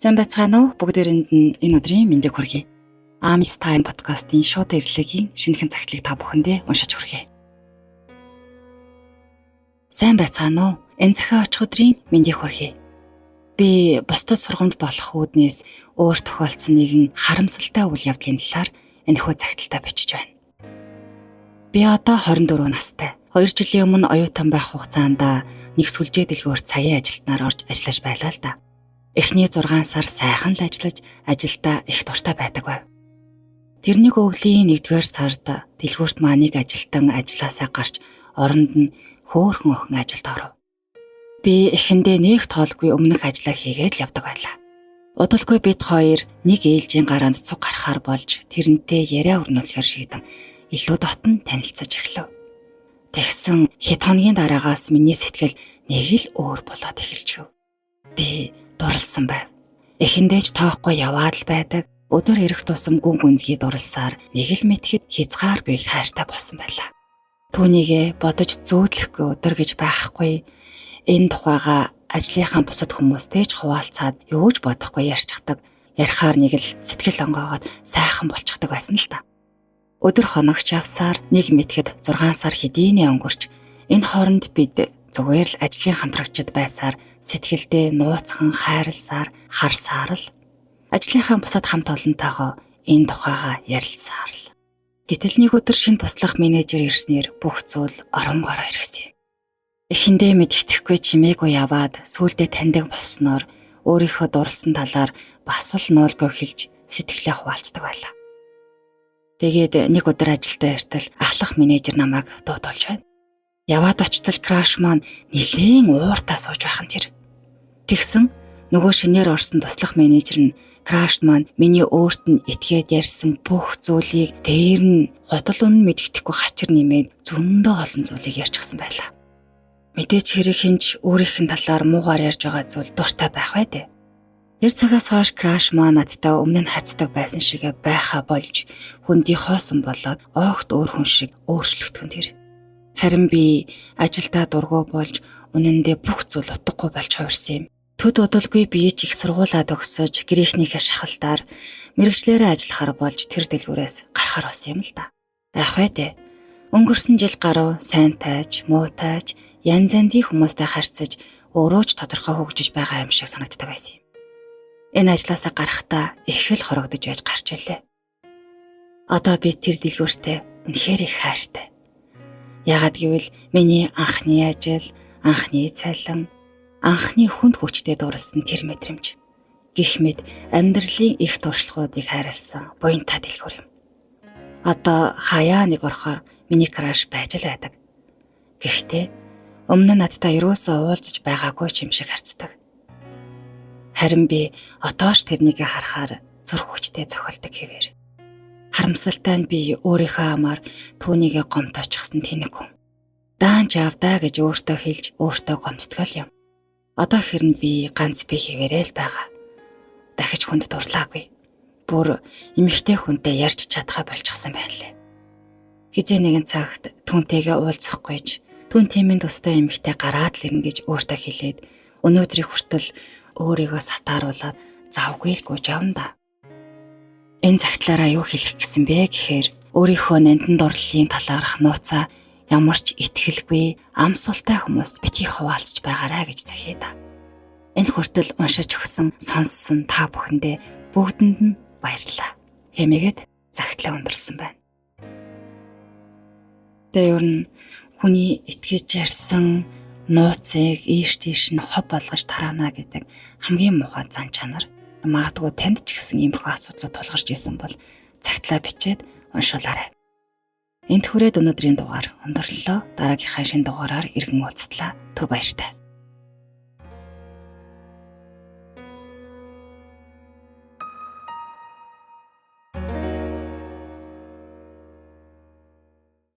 Сайн байцгаана уу? Бүгдээрэнд нь энэ өдрийн мэндийг хүргэе. Amis Time подкастын шууд эрлэгийн шинэхэн цагтлыг та бүхэндээ уншиж хүргэе. Сайн байцгаана уу? Энэ захиа очих өдрийн мэндийг хүргэе. Би бусдад сургамж болох үүднээс өөр тохиолдсон нэгэн харамсалтай үйл явдлын талаар энэхүү цагталтаа бичиж байна. Би одоо 24 настай. 2 жилийн өмнө оюутан байх хугацаанд нэг сүлжээ дэлгүүр цагийн ажилтнаар орж ажиллаж байлаа л да. Эхний 6 сар сайхан л ажиллаж, ажилдаа их дуртай байдаг байв. Тэрнийг өвлийн 1-р сард дэлгүүрт мааныг ажилтан ажилласаа гарч оронд нь хөөхөн охин ажилд оров. Би эхэндээ нэг тоолгүй өмнөх ажлаа хийгээд л явдаг байлаа. Удалгүй бид хоёр нэг ээлжийн гараанд цуг гарахаар болж тэрнтэй яриа өрнүүлэхээр шийдэн илүү дотн танилцаж эхлэв. Тэгсэн хэд хоногийн дараагаас миний сэтгэл нэг л өөр болоод эхэлчихв. Би дурлсан байв. Эхэндээ ч тоохгүй яваад л байдаг. Өдөр ирэх тусам гүн гүнзгий дурлсаар нэг л мэдхэд хязгааргүй хайртай болсон байлаа. Түүнийгээ бодож зөөдлөхгүй өдөр гэж байхгүй. Энэ тухайга ажлынхаа бусад хүмүүстэй ч хуваалцаад юу ч бодохгүй ярьчихдаг. Ярихаар нэг л сэтгэл онгоогоод сайхан болчихдог байсан л та. Өдөр хоногч явсаар нэг мэдхэд 6 сар хэдийнэ өнгөрч энэ хооронд бид зүгээр л ажлын хамтрагчид байсаар сэтгэлдээ нууцхан хайрласаар харсаар л ажлынхаа бусад хамт олонтойгоо энэ тухайга ярилцсаар л. Гэтэл нэг өдөр шинэ туслах менежер ирснээр бүх зүйл оронгороо иргэсэн юм. Эхэндээ мэддэхгүй чимээгүй яваад сүүлдээ таньдаг болсноор өөрийнхөө дурлсан талаар бас л нуулгүй хэлж сэтгэлээ хуваалцдаг байлаа. Тэгээд нэг өдөр ажилдаа иртэл ахлах менежер намайг дуудуулж байна. Яваад очтол краш маань нэлээн ууртаа сууж байхан тэр. Тэгсэн нөгөө шинээр орсон туслах менежер нь крашт маань миний өөрт нь итгээд ярьсан бүх зүйлийг дээр нь хотол үнэн мэддэхгүй хачир нэмээд зөндөө олон зүйлийг ярьчихсан байлаа. Мэдээч хэрэг хинч өөрийнх нь талаар муугаар ярьж байгаа зүйл дуртай байх бай дээ. Тэр цагаас хойш краш маань надтай өмнө нь хайцдаг байсан шигэ байха болж хүндий хоосон болоод огт өөр хүн шиг өөрчлөгдөн тэр. Харин би ажилдаа дургу болж үнэндээ бүх зүйл утгагүй болж хувирсан юм. Төд удалгүй би ч их сургуулаа төгсөж гэрийнхнийхээ шахалтаар мэрэгчлэрээ ажиллахаар болж тэр дэлгүүрээс гарахаар болсон юм л да. Яах вэ дээ? Өнгөрсөн жил гарав сайн тайж, муу тайж, янз янзын хүмүүстэй харьцаж өөрөө ч тодорхой хөгжиж байгаа юм шиг санагддаг байсан юм. Энэ ажлаасаа гарахдаа их л хорогдож байж гарч илээ. Одоо би тэр дэлгүүртээ үнэхээр их хайртай. Яагад гэвэл миний анхны ажил, анхны цалин, анхны хүнд хүчтэй дурласан тэр мэдрэмж. Гэх мэт амьдралын их туршлагуудыг хайрласан буянтай дэлгүүр юм. Одоо хаяа нэг орохоор миний краш байж л байдаг. Гэхдээ өмнө нь надтай юусоо уулзаж байгаагүй юм шиг харцдаг. Харин би отоош тэрнийг харахаар зүрх хүчтэй цохилдог хэвээр. Харамсалтай нь би өөрийнхөө амаар түүнийгээ гомтоочихсан тэнэг хүн. Даанч авдаа гэж өөртөө хэлж өөртөө гомцтгол юм. Одоо хэрн би ганц би хэвээрээ л байгаа. Дахиж хүнд дурлаагүй. Бүр эмэгтэй хүнтэй ярьж чадхаа болчихсон байна лээ. Хизээ нэгэн цагт түүнтэйгээ уулзахгүйж түүн тиймийн төстэй эмэгтэй гараад л ирнэ гэж өөртөө хэлээд өнөөдрийг хүртэл өөрийгөө сатааруулаад завгүй л гүйж явна да. Энэ цагтлаараа юу хэлэх гэсэн бэ гэхээр өөрийнхөө нандин дурлалын талаарх нууцаа ямар ч итгэлгүй амсуултай хүмүүст битгий хуваалцж байгаарай гэж захие да. Энэ хүртэл уншиж өгсөн сонссон та бүхэндээ бүгдэнд нь баярлалаа. Хэмээгээд загтлаа өндөрлсөн байна. Тэгээ ер нь хүний итгэж ярьсан нууцыг ийш тийш нь хов болгож тараана гэдэг хамгийн муухай зан чанар. Магадгүй танд ч гэсэн иймэрхүү асуудлууд тулгарч исэн бол цагтлаа бичээд уншуулаарай. Энд хүрээд өнөөдрийн дугаар өндөрлөлөө. Дараагийнхаа шинэ дугаараар иргэн уулзтлаа. Түр баяртай.